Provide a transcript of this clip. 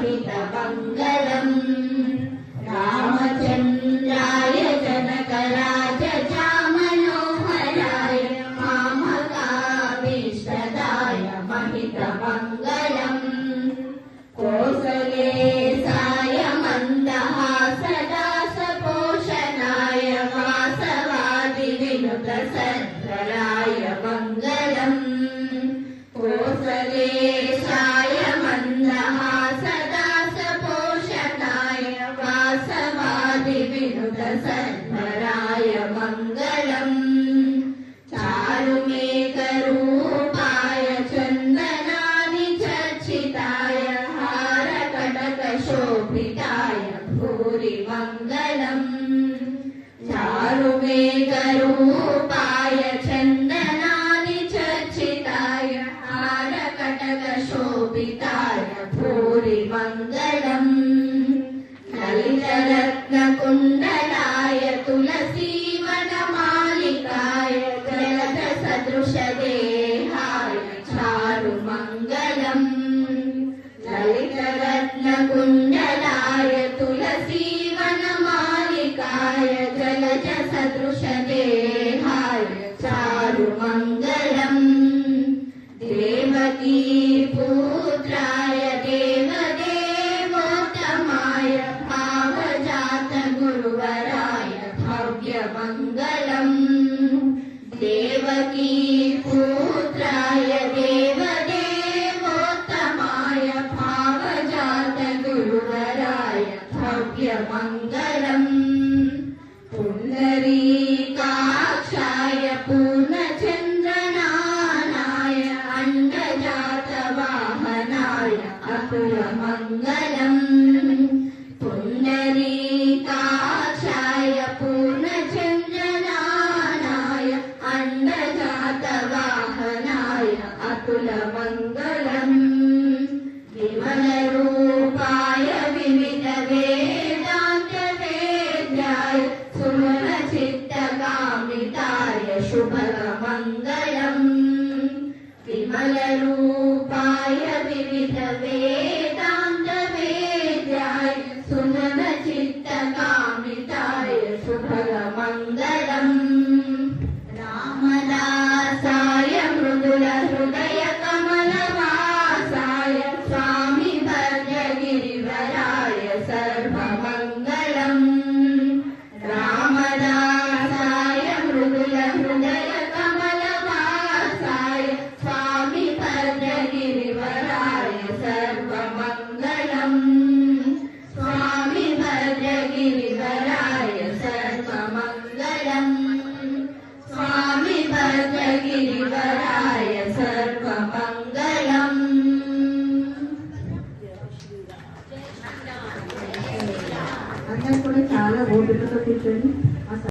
महितमङ्गलम् रामचन्द्राय जनकराजचामनोहराय मामकाभीष्टदाय महितमङ्गलम् कोसलेशाय मन्दहासदासपोषणाय वासवादिविनुतसत्कराय मङ्गलम् कोसलेशाय मन्दहासदासपोषणाय वासवादिविनुतसत्कराय मङ्गलम् चारुमेकरूपाय चन्दनानि चर्चिताय हारकटकशोभिताय भूरि मङ्गलम् चारुमेकरूपाय चन्दनानि चर्चिताय हारकटकशोभिताय भूरि मङ्गलम् ललितरत्नकुण्डलाय तुलसीवनमालिकाय जलदसदृशदेहाय चारुमङ्गलम् ललितरत्नकुण्डलाय तुलसीवनमालिकाय जलदसदृशदेहाय चारुमङ्गलम् देवकी पुत्राय देवदेवोत्तमाय भावजातगुरुवराय भव्यमङ्गलम् देवकी पुत्राय देवदेवोत्तमाय भावजातगुरुवराय भव्यमङ्गलम् पुण्डरीकाक्षाय पूर्णचन्द्रनानाय अण्डजातवाहनाय अतुलमङ्गलम् पुण्डरीकाक्षाय पूर्णचन्द्रनानाय अण्डजातवाहनाय अतुलमङ्गलम् विमलरूपाय विविधवेदान्तवेद्याय सुमनचित्तकामिताय शुभमङ्गलम् विमलरूपाय विविधवेदान्तवेद्याय सुमनचित्तकामिताय शुभमङ्गलम् रामदासाय मृदुलहृदयकमलवासाय स्वामी भद्रगिरिवराय सर्वमङ्गलम् रामदासाय मृदुलहृदयकमलवासाय स्वामी भद्रगिरिवराय सर्वमङ्गलम् स्वामी भद्रगिरिवराय सर्वमङ्गलम् स्वामी भद्रगिरिवराय सर्वमङ्गलम् అందరూ కూడా చాలా ఓపికతో కూర్చొని